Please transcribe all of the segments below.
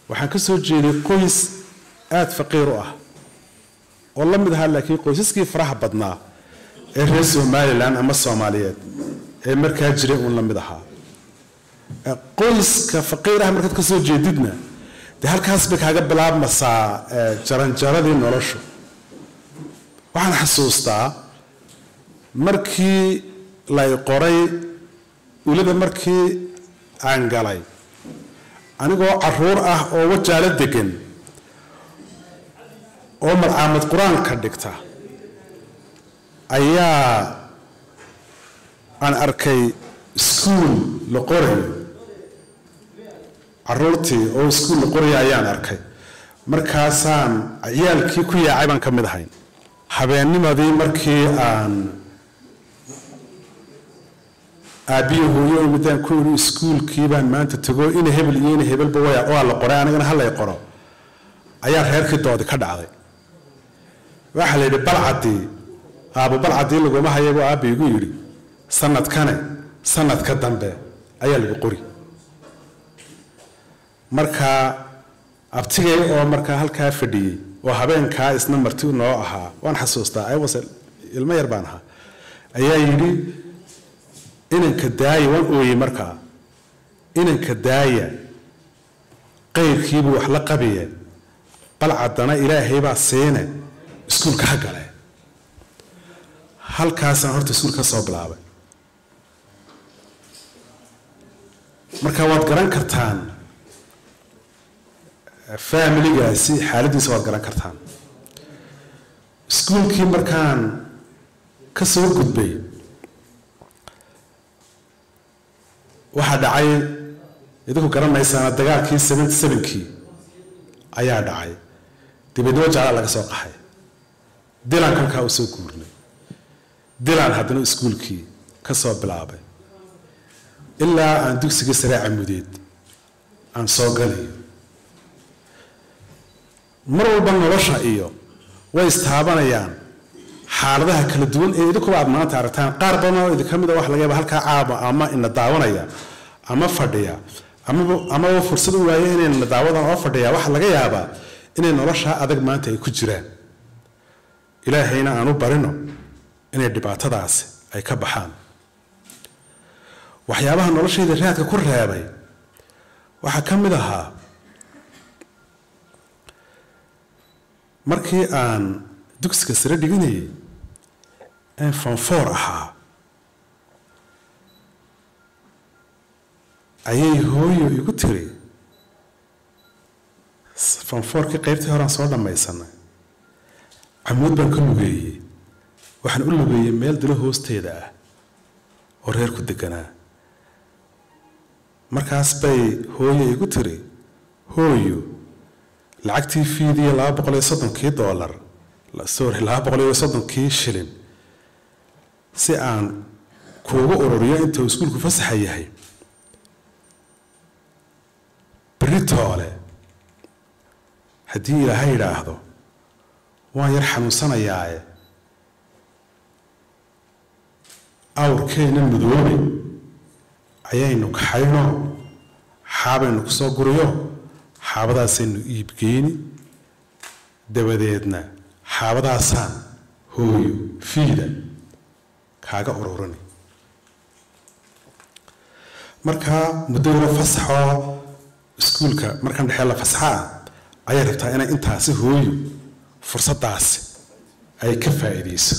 waxaan ka soo jeeday qoys aad faqiir u ah oo la mid ahaa laakiin qoysaskii faraha badnaa ee reer Somaliland ama Soomaaliyeed ee markaa jiray uun la mid ahaa qoyska faqiir ah markaad ka soo jeedidna de halkaas bay kaaga bilaabmaysaa jaranjaradii noloshu waxaan xasuustaa markii la qoray ulada markii aan galay anigoo caruur ah oo wajaale degan oo malcaamad quraanka dhigta ayaa aan arkay iskuul la qoray caruurtii oo iskuul la qoray ayaan arkay markaasaan ciyaalkii ku yaacay baan ka mid ahay habeennimadii markii aan aabiyo hooyo midaan ku iri iskuulkii baan maanta tago in hebel iyo in hebelba waa la qoray anigana hal ay qoro ayaa reerkii doodi ka dhacday waxa la yiri balcadii laguma hayago aabigu yiri sanadka dambe ayaa lagu qori marka abtigay oo marka halka fadhiyay oo habeenka isna marti noo ahaa waan xasuustaa ay wasal ilma yar baan ahaa ayaa yiri inanka daaya waan ooyay marka inanka daaya qayrkiibu wax la qabiyay balcadana ilaahay baa siinay iskuulka galay halkaas aan horta iskuulka soo bilaabay marka waad garan kartaan familigaasi xaaladiisa waad garan kartaan iskuulkii markaan ka soo gudbay waxa dhacay idinku garanaysaa dagaalkii 77kii ayaa dhacay dibadoo jacayl laga soo qaxay dilaan ka u soo guurnay dilaan hadana iskuulkii ka soo bilaabay ilaa aan dugsiga sare camudeed aan soo galay mar walba nolosha iyo way istaabanayaan xaaladaha kala duwan ee idinku aad maanta aragtaan qaar badan oo idin kamid ah wax laga yaabaa halka caaba ama in daawanaya ama fadhiya ama fursad u waayeen in daawadan oo fadhiya wax laga yaabaa inay nolosha adag maanta ay ku jiraan ilaahayna aanu barino inay dhibaatadaas ay ka baxaan waxyaabaha noloshayda raadka ku reebay waxa kamid ahaa markii aan dugsiga sare dhiganayay aan form 4 ahaa ayay hooyo igu tiri form 4 kii qaybtii hore aan soo dhamaysanay amood baan ka lugeeyay waxaan u lugeeyay meel dilo hoosteeda ah oo reer ku deganaa markaas bay hooyo igu tiri hooyo lacagtii fiidiya $230 sorry $230 shilin si aan kuugu ururiyo inta iskuulku fasaxa yahay بريتولي هدي إلى هاي راهدو وان يرحم سنة ياي أو كين المدوبي أيينك حينو حابنك صقريو حابدا سن يبكيني دبديتنا حابدا سان هو فيدا كاغا أورورني marka muddo fasaxo iskuulka markaan dhaxay la fasaxa ayay rabtaa inay intaasi hooyo fursadaas ay ka faa'iideyso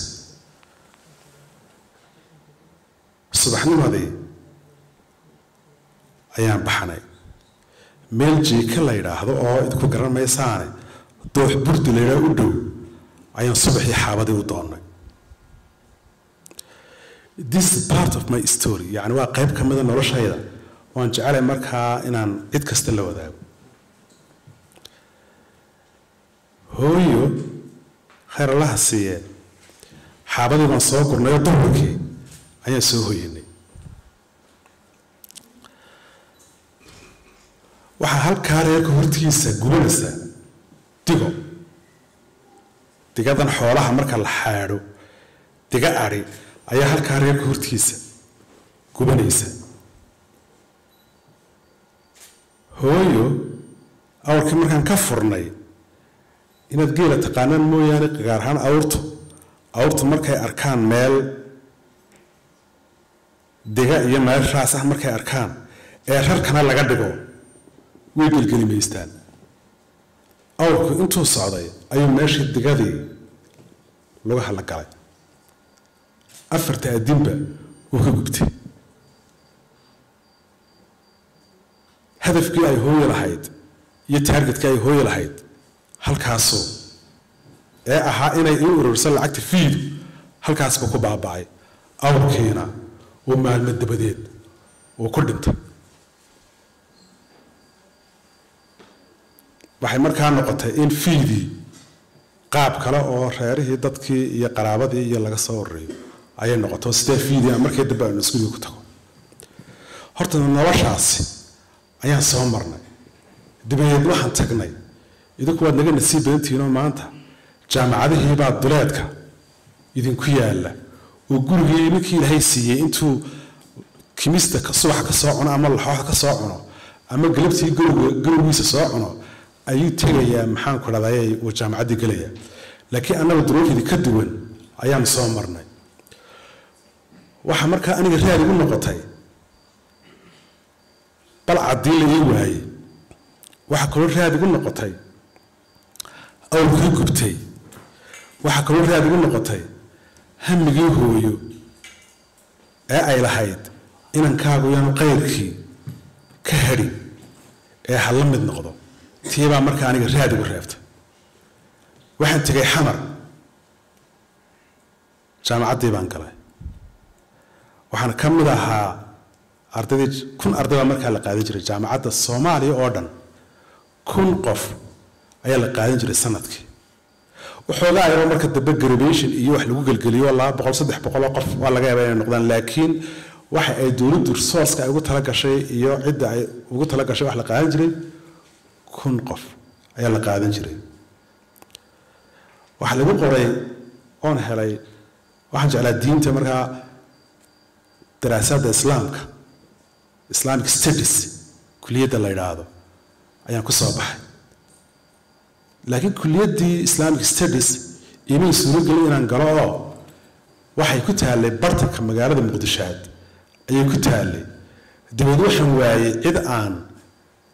subaxnimadii ayaan baxnay meel jeeka la yiraahdo oo idinku garanaysaane doox burdi la yiraahdo u dhow ayaan subaxii xaabadii u doonay. This is part of my story. يعني waa qayb kamid ah noloshayda waan jecelahay markaa inaan cid kasta la wadaago. hooyo khayr Allah siiye xaabadii baan soo gurnay dumarkii ayaan soo hooyanay. waxa halkaa reerka hortiisa gubanaysa digadan xoolaha marka la xaadho diga ari ayaa halkaa reerka hortiisa gubanaysa. hooyo awrkii markaan ka furnay inaad geela taqaanaan mooyaane gaar ahaan awrtu markay arkaan meel dega iyo meel raas ah markay arkaan ee rarkana laga dhigo way gelgelimaystaan awrku intuu socday ayuu meeshii digadii lagu hala galay afarta adinba wuu ka gubtay hadafkii ay hooyo lahayd iyo taargetkii ay hooyo lahayd halkaasoo ee ahaa inay u urursan lacagta fiidu halkaasba ku baaba'ay awrkiina uu maalmo dabadeed uu ku dhintay waxay markaa noqotay in fiidii qaab kale oo reerihii dadkii iyo qaraabadii iyo laga soo ururiyo ayay noqoto sidee fiidii markii dambe aan iskuulka ku tago horta noloshaasi ayaan soo marnay dibadeed waxaan tagnay idinku waad naga nasiib badantiinoo maanta jaamacadihii baa duleedka idinku yaalla oo gurigii ninkii ilaahay siiyey intuu kimista subaxa ka soo cuno ama laxooxa ka soo cuno ama galabtii gurigiisa soo cuno ayuu tegayaa maxaan ku dhadayay uu jaamacaddii gelaya laakiin annaga duruufdii ka duwan ayaan soo marnay waxa markaa aniga raad igu noqotay bal caddii la ii waayey waxa kaloo raad igu noqotay awrkii gubtay waxa kaloo raad igu noqotay hamigii hooyo ee ay lahayd inankaagu yaanu qayrkii ka hadhin ee ha la mid noqdo tiibaa markaa aniga raad igu reebtay waxaan tegay xamar jaamacaddii baan galay waxaan ka mid ahaa ardaydii 1000 arday baa markaa la qaadan jiray jaamacadda Soomaaliya oo dhan 1000 qof ayaa la qaadan jiray sanadkii waxoogaa ayuu marka dambe graduation iyo wax lagu galgaliyo 200 300 qof waa laga yaabaa inay noqdaan laakiin waxa ay dawladdu resource-ka ay ugu tala gashay iyo cidda ay ugu tala gashay wax la qaadan jiray 1000 qof ayaa la qaadan jiray waxa lagu qoray oon helay waxaan jeclaa diinta markaa daraasadda islaamka Islamic Studies kulliyadda la yiraahdo ayaan ku soo baxay laakiin kulliyadii Islamic Studies inuu suuro galay inaan galo waxay ku taalay bartanka magaalada Muqdisho ayay ku taalay dibadda waxaan waayay cid aan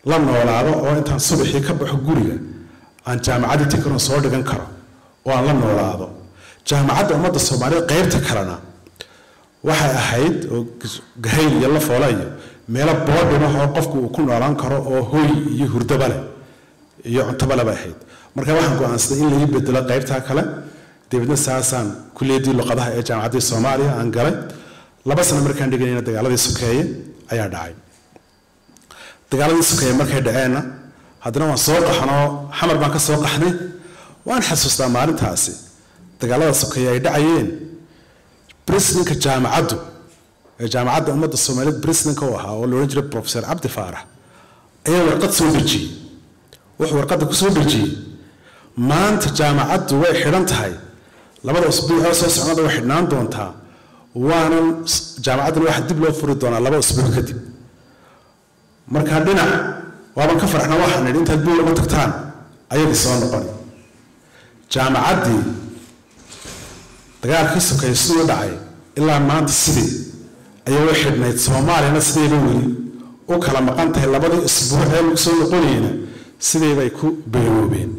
la noolaado oo intaan subaxii ka baxo guriga aan jaamacadda tikran soo dhigan karo oo aan la noolaado jaamacadda ummadda Soomaaliyeed qaybta kalena waxay ahayd oo gahayl iyo la foolayo meel boodhina oo qofku uu ku noolaan karo oo hooy iyo hurdaba leh iyo cunto bale bay ahayd marka waxaan go'aansaday in la bedelo qaybta kale dibadna saasaan kulliyadii luqadaha ee jaamacadda Soomaaliya aan galay 2 sano markaan dhiganayna dagaaladii sokeeye ayaa dhacay dagaaladii sokeeye markay dhaceenna haddana waan soo qaxnoo xamar baan ka soo qaxnay waan xasuustaa maalintaasi dagaalada sokeeye ay dhacayeen بريسنك جامعته جامعة أمة الصومالية بريسنك وها ولا رجل بروفيسور عبد الفارح أيه ورقة سودرجي ورقة سودرجي ما أنت جامعته وحيرانت هاي لما أسبوع أساس أنا واحد نان دونتها وأنا جامعة الواحد دبلو فرد دونا لما أسبوع كده مركبنا وأنا كفر إحنا واحد اللي أنت تقول لما تكتان أيه بيسوون نقولي جامعة دي dagaalkii sokeeye soo dhacay ilaa maanta sidii ayay u xidhnayd Soomaaliya sidii weli oo kala maqan tahay labadii isbuuc ee lagu soo noqonayna sidii bay ku beeroobeen